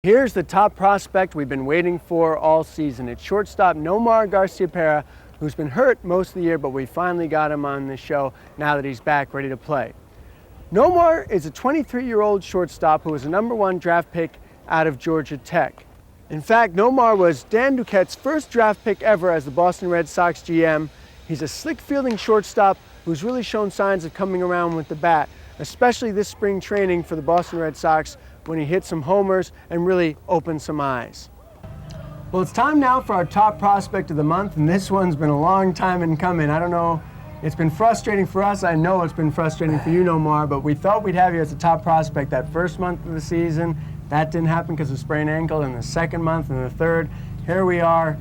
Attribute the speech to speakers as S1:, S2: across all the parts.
S1: Here's the top prospect we've been waiting for all season. It's shortstop Nomar Garciaparra, who's been hurt most of the year, but we finally got him on the show now that he's back ready to play. Nomar is a 23-year-old shortstop who was a #1 draft pick out of Georgia Tech. In fact, Nomar was Dan Duquette's first draft pick ever as the Boston Red Sox GM. He's a slick fielding shortstop who's really shown signs of coming around with the bat, especially this spring training for the Boston Red Sox when he hit some homers and really opened some eyes. Well, it's time now for our top prospect of the month, and this one's been a long time in coming. I don't know, it's been frustrating for us. I know it's been frustrating for you, Nomar, but we thought we'd have you as a top prospect that first month of the season. That didn't happen because of sprained ankle. In the second month and the third, here we are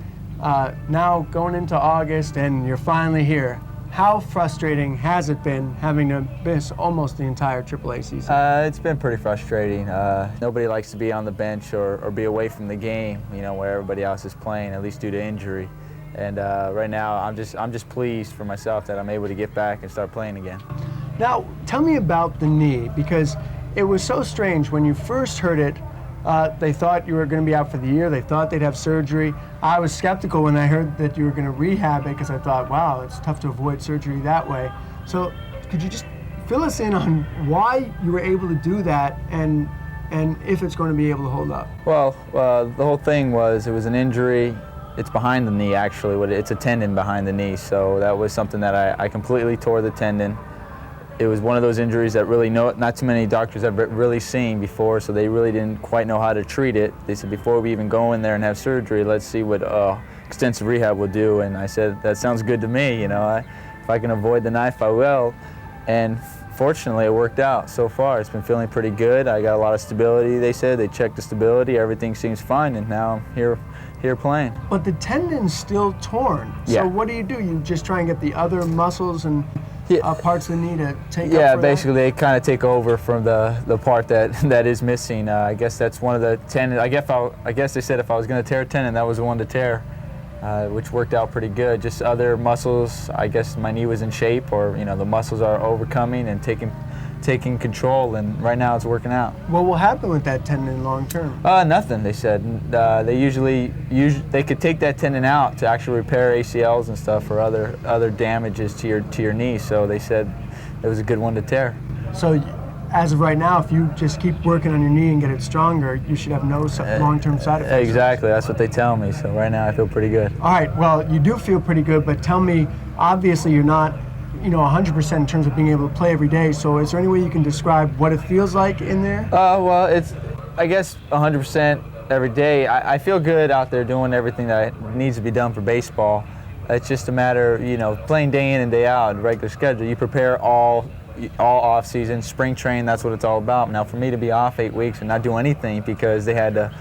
S1: now going into August, and you're finally here. How frustrating has it been having to miss almost the entire AAA season?
S2: It's been pretty frustrating. Nobody likes to be on the bench or be away from the game, you know, where everybody else is playing, at least due to injury. And right now, I'm just pleased for myself that I'm able to get back and start playing again.
S1: Now, tell me about the knee, because it was so strange when you first heard it. They thought you were going to be out for the year. They thought they'd have surgery. I was skeptical when I heard that you were going to rehab it because I thought, wow, it's tough to avoid surgery that way. So could you just fill us in on why you were able to do that and if it's going to be able to hold up?
S2: Well, the whole thing was it was an injury. It's behind the knee, actually. It's a tendon behind the knee. So that was something that I completely tore the tendon. It was one of those injuries that really not too many doctors have really seen before, so they really didn't quite know how to treat it. They said, before we even go in there and have surgery, let's see what extensive rehab will do. And I said, that sounds good to me. You know, if I can avoid the knife, I will. And fortunately, it worked out so far. It's been feeling pretty good. I got a lot of stability, they said. They checked the stability. Everything seems fine, and now I'm here playing.
S1: But the tendon's still torn.
S2: Yeah.
S1: So what do? You just try and get the other muscles and parts of the knee to take up
S2: Yeah,
S1: for
S2: basically
S1: that?
S2: they kind of take over from the part that is missing. I guess that's one of the tendons. I guess they said if I was going to tear a tendon, that was the one to tear, which worked out pretty good. Just other muscles, I guess my knee was in shape, or you know, the muscles are overcoming and taking control, and right now it's working out.
S1: What will happen with that tendon long term?
S2: Nothing, they said. They usually they could take that tendon out to actually repair ACLs and stuff or other damages to your knee. So they said it was a good one to tear.
S1: So as of right now, if you just keep working on your knee and get it stronger, you should have no long-term side effects.
S2: Exactly, that's what they tell me. So right now I feel pretty good.
S1: All right, well, you do feel pretty good, but tell me, obviously you're not 100% in terms of being able to play every day. So is there any way you can describe what it feels like in there?
S2: Well, it's, I guess, 100% every day. I feel good out there doing everything that needs to be done for baseball. It's just a matter, playing day in and day out, regular schedule. You prepare all off season, spring train, that's what it's all about. Now, for me to be off 8 weeks and not do anything because they had to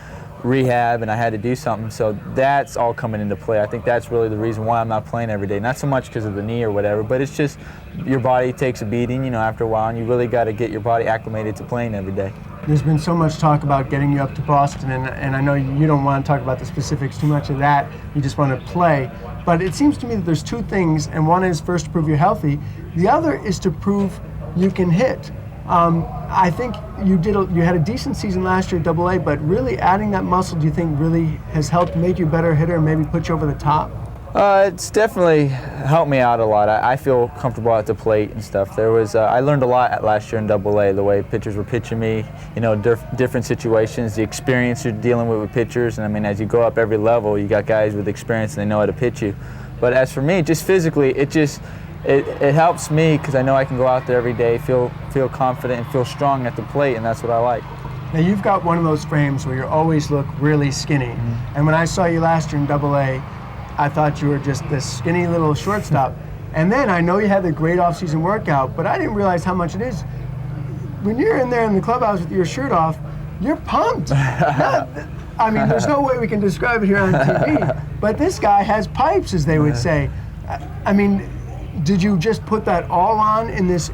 S2: rehab and I had to do something, so that's all coming into play. I think that's really the reason why I'm not playing every day. Not so much because of the knee or whatever, but it's just your body takes a beating, after a while, and you really got to get your body acclimated to playing every day.
S1: There's been so much talk about getting you up to Boston, and I know you don't want to talk about the specifics too much of that. You just want to play. But it seems to me that there's two things, and one is first to prove you're healthy. The other is to prove you can hit. I think you had a decent season last year at AA, but really adding that muscle, do you think really has helped make you a better hitter and maybe put you over the top?
S2: It's definitely helped me out a lot. I feel comfortable at the plate and stuff. I learned a lot last year in AA, the way pitchers were pitching me, different situations, the experience you're dealing with pitchers. And I mean, as you go up every level, you got guys with experience and they know how to pitch you. But as for me, just physically, it helps me because I know I can go out there every day, feel confident and feel strong at the plate, and that's what I like.
S1: Now you've got one of those frames where you always look really skinny. Mm-hmm. And when I saw you last year in AA, I thought you were just this skinny little shortstop. And then I know you had the great off-season workout, but I didn't realize how much it is. When you're in there in the clubhouse with your shirt off, you're pumped. I mean, there's no way we can describe it here on TV, but this guy has pipes, as they would say. I mean, did you just put that all on in this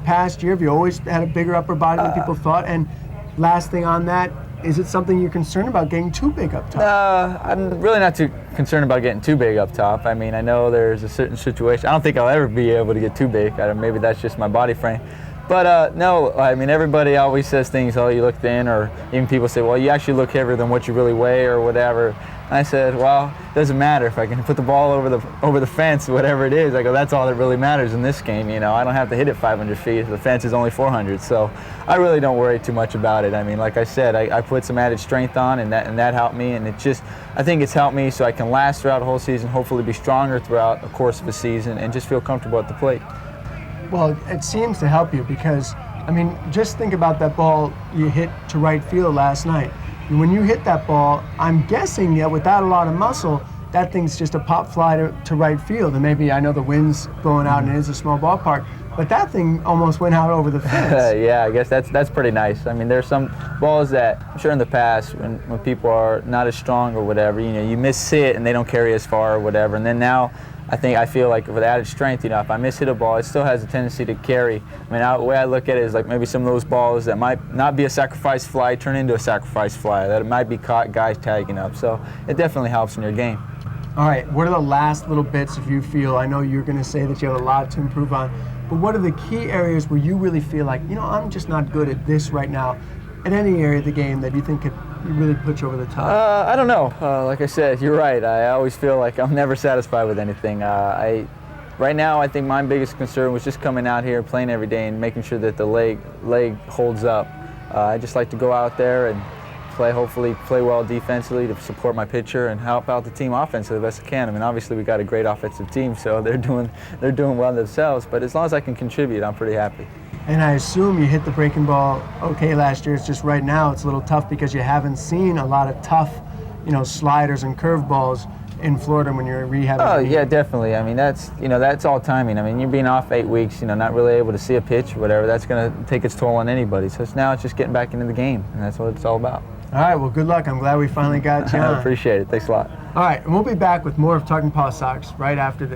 S1: past year? Have you always had a bigger upper body than people thought? And last thing on that, is it something you're concerned about getting too big up top?
S2: I'm really not too concerned about getting too big up top. I mean, I know there's a certain situation. I don't think I'll ever be able to get too big. Maybe that's just my body frame. But no, I mean, everybody always says things, oh, you look thin, or even people say, well, you actually look heavier than what you really weigh or whatever. I said, well, it doesn't matter if I can put the ball over the fence, whatever it is. I go, that's all that really matters in this game. You know, I don't have to hit it 500 feet. The fence is only 400, so I really don't worry too much about it. I mean, like I said, I put some added strength on, and that helped me. And I think it's helped me so I can last throughout the whole season, hopefully be stronger throughout the course of the season, and just feel comfortable at the plate.
S1: Well, it seems to help you because, I mean, just think about that ball you hit to right field last night. And when you hit that ball, I'm guessing that without a lot of muscle, that thing's just a pop fly to right field. And maybe I know the wind's blowing out and it is a small ballpark, but that thing almost went out over the fence.
S2: Yeah, I guess that's pretty nice. I mean, there's some balls that I'm sure in the past when people are not as strong or whatever, you know, you miss hit and they don't carry as far or whatever. And then now I feel like with added strength, you know, if I miss hit a ball, it still has a tendency to carry. I mean, the way I look at it is like maybe some of those balls that might not be a sacrifice fly turn into a sacrifice fly, that it might be caught guys tagging up. So it definitely helps in your game.
S1: All right, what are the last little bits if you feel, I know you're going to say that you have a lot to improve on, but what are the key areas where you really feel like, you know, I'm just not good at this right now, at any area of the game that you think could really put you over the top?
S2: I don't know. Like I said, you're right. I always feel like I'm never satisfied with anything. Right now, I think my biggest concern was just coming out here, playing every day, and making sure that the leg holds up. I just like to go out there and hopefully play well defensively to support my pitcher and help out the team offensively the best I can. I mean, obviously we got a great offensive team, so they're doing well themselves. But as long as I can contribute, I'm pretty happy.
S1: And I assume you hit the breaking ball okay last year. It's just right now it's a little tough because you haven't seen a lot of tough, you know, sliders and curveballs in Florida when you're rehabbing.
S2: Oh yeah, definitely. I mean, that's all timing. I mean, you're being off 8 weeks, you know, not really able to see a pitch or whatever. That's going to take its toll on anybody. So now it's just getting back into the game, and that's what it's all about.
S1: All right, well, good luck. I'm glad we finally got you on.
S2: I appreciate it. Thanks a lot.
S1: All right, and we'll be back with more of Talking Paw Sox right after this.